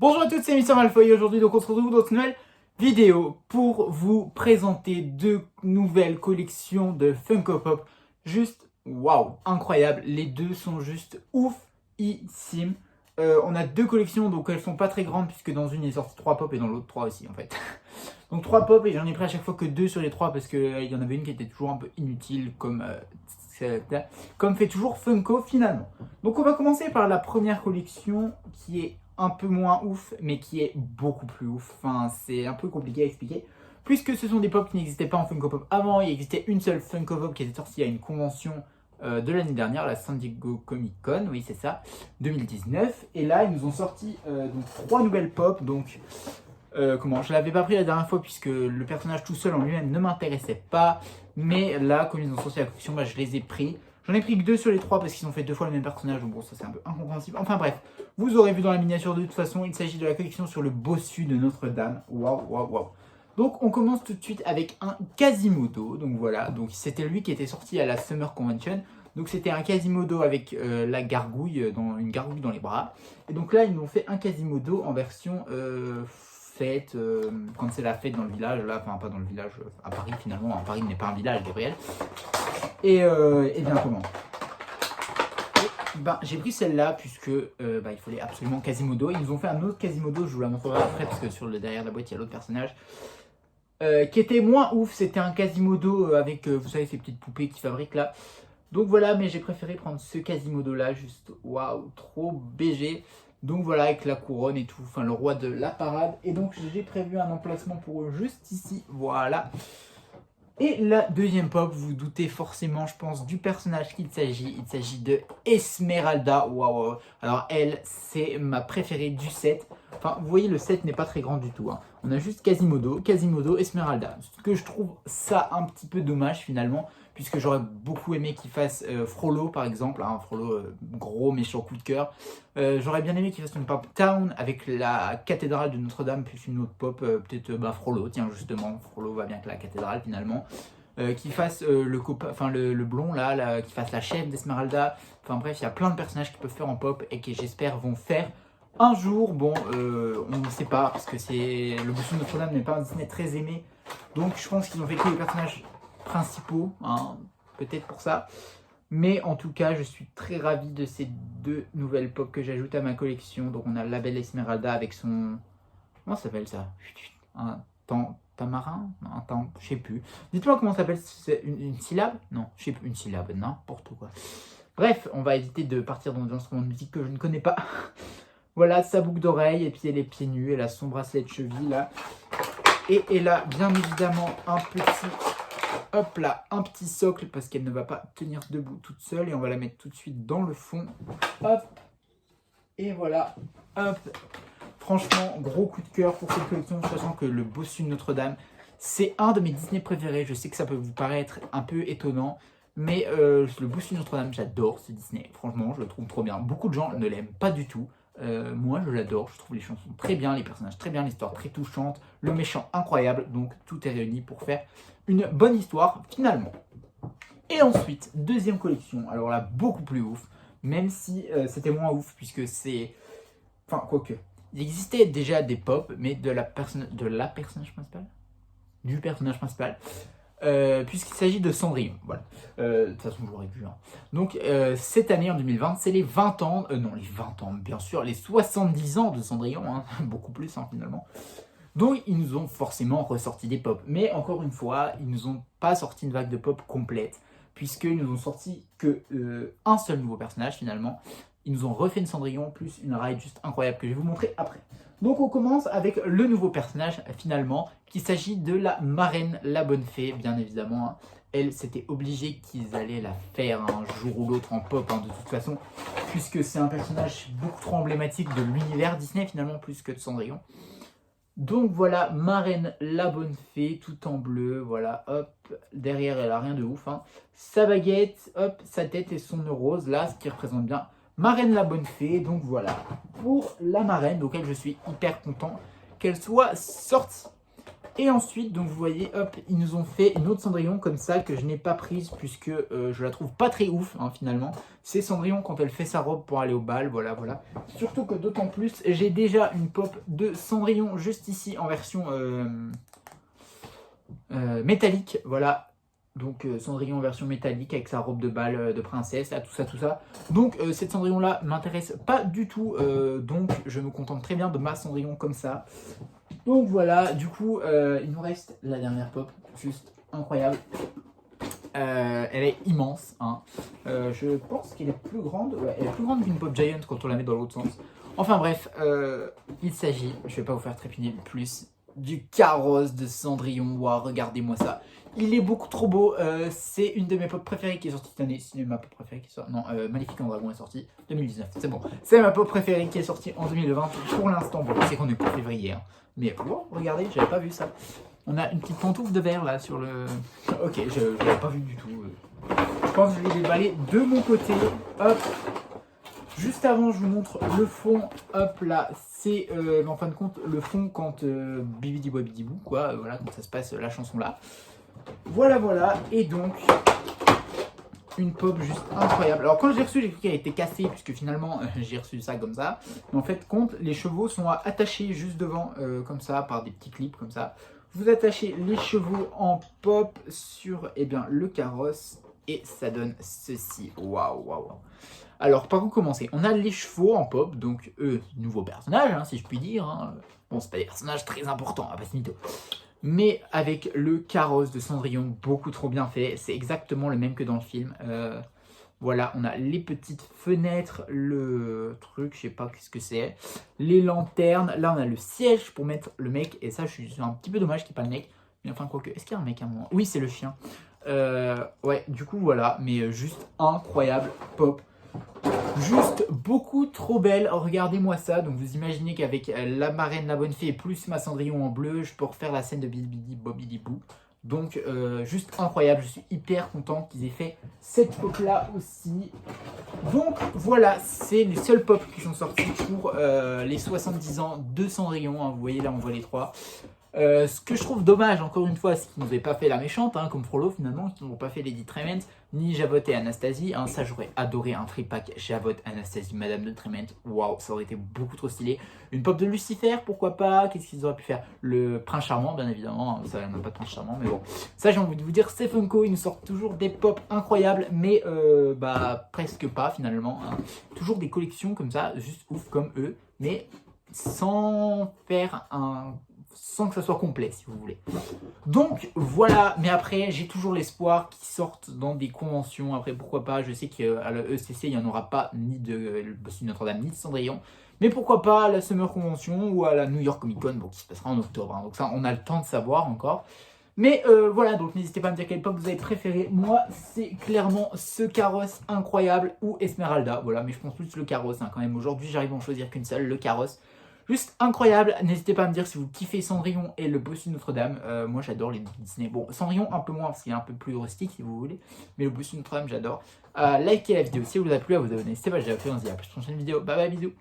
Bonjour à tous, c'est Mister Malfoy. Aujourd'hui, donc on se retrouve dans une nouvelle vidéo pour vous présenter deux nouvelles collections de Funko Pop. Juste, waouh, incroyable. Les deux sont juste oufissimes. On a deux collections, donc elles sont pas très grandes puisque dans une il est sorti 3 pop et dans l'autre 3 aussi en fait. Donc 3 pop et j'en ai pris à chaque fois que 2 sur les 3 parce qu'il y en avait une qui était toujours un peu inutile comme fait toujours Funko finalement. Donc on va commencer par la première collection qui est un peu moins ouf mais qui est beaucoup plus ouf. Enfin c'est un peu compliqué à expliquer puisque ce sont des pop qui n'existaient pas en Funko Pop avant. Il existait une seule Funko Pop qui était sortie à une convention de l'année dernière, la San Diego Comic Con, oui c'est ça, 2019. Et là ils nous ont sorti donc 3 nouvelles pop. Donc je l'avais pas pris la dernière fois puisque le personnage tout seul en lui-même ne m'intéressait pas. Mais là, comme ils ont sorti la collection, je les ai pris. J'en ai pris que 2 sur les 3 parce qu'ils ont fait 2 fois le même personnage. Donc bon, ça c'est un peu incompréhensible. Enfin bref, vous aurez vu dans la miniature de toute façon, il s'agit de la collection sur le bossu de Notre-Dame. Waouh, waouh, waouh. Donc on commence tout de suite avec un Quasimodo. Donc voilà, donc c'était lui qui était sorti à la Summer Convention. Donc c'était un Quasimodo avec une gargouille dans les bras. Et donc là, ils nous ont fait un Quasimodo en version fête, quand c'est la fête dans le village, là, enfin pas dans le village, à Paris finalement, Paris n'est pas un village, Gabriel. Et bien comment j'ai pris celle-là puisque il fallait absolument Quasimodo. Ils nous ont fait un autre Quasimodo, je vous la montrerai après parce que sur le derrière de la boîte il y a l'autre personnage. Qui était moins ouf, c'était un Quasimodo avec, vous savez, ces petites poupées qu'ils fabriquent là. Donc voilà, mais j'ai préféré prendre ce Quasimodo là, juste waouh, trop BG. Donc voilà, avec la couronne et tout, enfin le roi de la parade. Et donc j'ai prévu un emplacement pour eux juste ici, voilà. Et la deuxième pop, vous vous doutez forcément, je pense, du personnage qu'il s'agit. Il s'agit de Esmeralda. Waouh. Alors elle, c'est ma préférée du set. Enfin, vous voyez, le set n'est pas très grand du tout. Hein. On a juste Quasimodo, Esmeralda. Ce que je trouve ça un petit peu dommage finalement, puisque j'aurais beaucoup aimé qu'il fasse Frollo par exemple. Hein, Frollo, gros méchant coup de cœur. J'aurais bien aimé qu'il fasse une pop Town avec la cathédrale de Notre-Dame, plus une autre pop, peut-être Frollo. Tiens, justement, Frollo va bien avec la cathédrale finalement. Qui fasse le blond là, qui fasse la chef d'Esmeralda. Enfin bref, il y a plein de personnages qui peuvent faire en pop et qui j'espère vont faire un jour. Bon, on ne sait pas parce que c'est le bossu de Notre-Dame n'est pas un Disney très aimé. Donc je pense qu'ils ont fait que les personnages principaux, hein, peut-être pour ça. Mais en tout cas, je suis très ravi de ces deux nouvelles pop que j'ajoute à ma collection. Donc on a la belle Esmeralda avec son... Comment ça s'appelle ça? Un tamarin? Je sais plus. Dites-moi comment ça s'appelle, c'est une syllabe? Non, je sais plus, une syllabe, n'importe quoi. Bref, on va éviter de partir dans des instruments de musique que je ne connais pas. Voilà, sa boucle d'oreille, et puis elle est pieds nus, elle a son bracelet de cheville là. Et elle a bien évidemment un petit socle parce qu'elle ne va pas tenir debout toute seule. Et on va la mettre tout de suite dans le fond. Hop. Et voilà. Hop. Franchement, gros coup de cœur pour cette collection, sachant que le bossu de Notre-Dame, c'est un de mes Disney préférés. Je sais que ça peut vous paraître un peu étonnant, mais le bossu de Notre-Dame, j'adore ce Disney. Franchement, je le trouve trop bien. Beaucoup de gens ne l'aiment pas du tout. Moi, je l'adore. Je trouve les chansons très bien, les personnages très bien, l'histoire très touchante, le méchant incroyable. Donc, tout est réuni pour faire une bonne histoire, finalement. Et ensuite, deuxième collection. Alors là, beaucoup plus ouf, même si c'était moins ouf, puisque c'est... Enfin, quoique... Il existait déjà des pop, mais du personnage principal, puisqu'il s'agit de Cendrillon. Voilà. De toute façon, je l'aurais vu. Hein. Donc, cette année, en 2020, c'est les 20 ans, les 20 ans, bien sûr, les 70 ans de Cendrillon, hein, beaucoup plus, hein, finalement. Donc, ils nous ont forcément ressorti des pop. Mais encore une fois, ils nous ont pas sorti une vague de pop complète, puisqu'ils nous ont sorti que un seul nouveau personnage, finalement. Ils nous ont refait une Cendrillon, plus une ride juste incroyable que je vais vous montrer après. Donc on commence avec le nouveau personnage finalement, qu'il s'agit de la marraine, la bonne fée, bien évidemment. Hein. Elle, c'était obligé qu'ils allaient la faire un jour ou l'autre en pop, hein, de toute façon, puisque c'est un personnage beaucoup trop emblématique de l'univers Disney finalement, plus que de Cendrillon. Donc voilà, marraine, la bonne fée, tout en bleu, voilà, hop, derrière elle a rien de ouf. Hein. Sa baguette, hop, sa tête et son nœud rose, là, ce qui représente bien marraine la bonne fée. Donc voilà, pour la marraine, donc elle, je suis hyper content qu'elle soit sortie. Et ensuite, donc vous voyez, hop, ils nous ont fait une autre Cendrillon comme ça que je n'ai pas prise puisque je la trouve pas très ouf hein, finalement. C'est Cendrillon quand elle fait sa robe pour aller au bal, voilà, voilà. Surtout que d'autant plus, j'ai déjà une pop de Cendrillon juste ici en version métallique, voilà. Donc Cendrillon en version métallique avec sa robe de bal de princesse, là, tout ça, tout ça. Donc cette Cendrillon là m'intéresse pas du tout, donc je me contente très bien de ma Cendrillon comme ça. Donc voilà, du coup il nous reste la dernière pop, juste incroyable. Elle est immense, hein. Je pense qu'elle est plus grande, ouais, elle est plus grande qu'une pop giant quand on la met dans l'autre sens. Enfin bref, il s'agit, je vais pas vous faire trépigner plus, du carrosse de Cendrillon. Waouh, regardez-moi ça. Il est beaucoup trop beau. C'est une de mes pop préférées qui est sortie cette année. C'est ma pop préférée qui est sortie. Non, Maléfique en Dragon est sortie 2019. C'est bon. C'est ma pop préférée qui est sortie en 2020 pour l'instant. Bon, c'est qu'on est pour février. Hein. Mais wow, regardez, j'avais pas vu ça. On a une petite pantoufle de verre là sur le. Ok, je l'avais pas vu du tout. Je pense que je vais déballer de mon côté. Hop. Juste avant, je vous montre le fond. Hop là, c'est en fin de compte le fond quand Bibidi Boibidi Bou, quoi. Voilà, quand ça se passe la chanson là. Voilà, voilà. Et donc, une pop juste incroyable. Alors, quand je l'ai reçue, j'ai cru qu'elle était cassée, puisque finalement, j'ai reçu ça comme ça. Mais en fait, compte, les chevaux sont attachés juste devant, comme ça, par des petits clips comme ça. Vous attachez les chevaux en pop sur le carrosse. Et ça donne ceci. Waouh, waouh, waouh. Alors, par où commencer? On a les chevaux en pop, donc eux, nouveaux personnages, hein, si je puis dire. Hein. Bon, c'est pas des personnages très importants, à pas se mytho. Mais avec le carrosse de Cendrillon, beaucoup trop bien fait. C'est exactement le même que dans le film. Voilà, on a les petites fenêtres, le truc, je sais pas qu'est-ce que c'est. Les lanternes. Là, on a le siège pour mettre le mec. Et ça, je suis un petit peu dommage qu'il n'y ait pas le mec. Mais enfin, quoique, est-ce qu'il y a un mec à un moment? Oui, c'est le chien. Ouais, du coup, voilà. Mais juste incroyable, pop. Juste beaucoup trop belle, regardez-moi ça. Donc vous imaginez qu'avec la marraine, la bonne fée, plus ma Cendrillon en bleu, je peux refaire la scène de Bibidi Bobidi Boo. Donc juste incroyable, je suis hyper content qu'ils aient fait cette pop là aussi. Donc voilà, c'est les seuls pop qui sont sortis pour les 70 ans de Cendrillon, hein. Vous voyez là on voit les trois. Ce que je trouve dommage, encore une fois, c'est qu'ils n'avaient pas fait la méchante, hein, comme Frollo finalement, qu'ils n'ont pas fait Lady Trement, ni Javotte et Anastasie. Hein, ça, j'aurais adoré un tripack Javotte, Anastasie, Madame de Trement. Waouh, ça aurait été beaucoup trop stylé. Une pop de Lucifer, pourquoi pas? Qu'est-ce qu'ils auraient pu faire? Le Prince Charmant, bien évidemment. Ça, il n'y a pas de Prince Charmant, mais bon. Ça, j'ai envie de vous dire, c'est Funko, ils nous sortent toujours des pop incroyables, mais presque pas finalement. Hein. Toujours des collections comme ça, juste ouf comme eux, mais sans faire sans que ça soit complet, si vous voulez. Donc, voilà. Mais après, j'ai toujours l'espoir qu'ils sortent dans des conventions. Après, pourquoi pas. Je sais qu'à la ECC, il n'y en aura pas ni de Bossu Notre-Dame, ni de Cendrillon. Mais pourquoi pas à la Summer Convention ou à la New York Comic Con, bon, qui se passera en octobre. Hein. Donc ça, on a le temps de savoir encore. Mais voilà, donc n'hésitez pas à me dire quelle pop vous avez préféré. Moi, c'est clairement ce carrosse incroyable ou Esmeralda. Voilà, mais je pense plus le carrosse hein, quand même. Aujourd'hui, j'arrive à en choisir qu'une seule, le carrosse. Juste incroyable, n'hésitez pas à me dire si vous kiffez Cendrillon et le Bossu Notre-Dame. Moi j'adore les Disney. Bon, Cendrillon un peu moins parce qu'il est un peu plus rustique si vous voulez. Mais le Bossu Notre-Dame j'adore. Likez la vidéo si elle vous a plu, à vous abonner. Si c'est pas déjà fait, on se dit à la prochaine vidéo. Bye bye, bisous.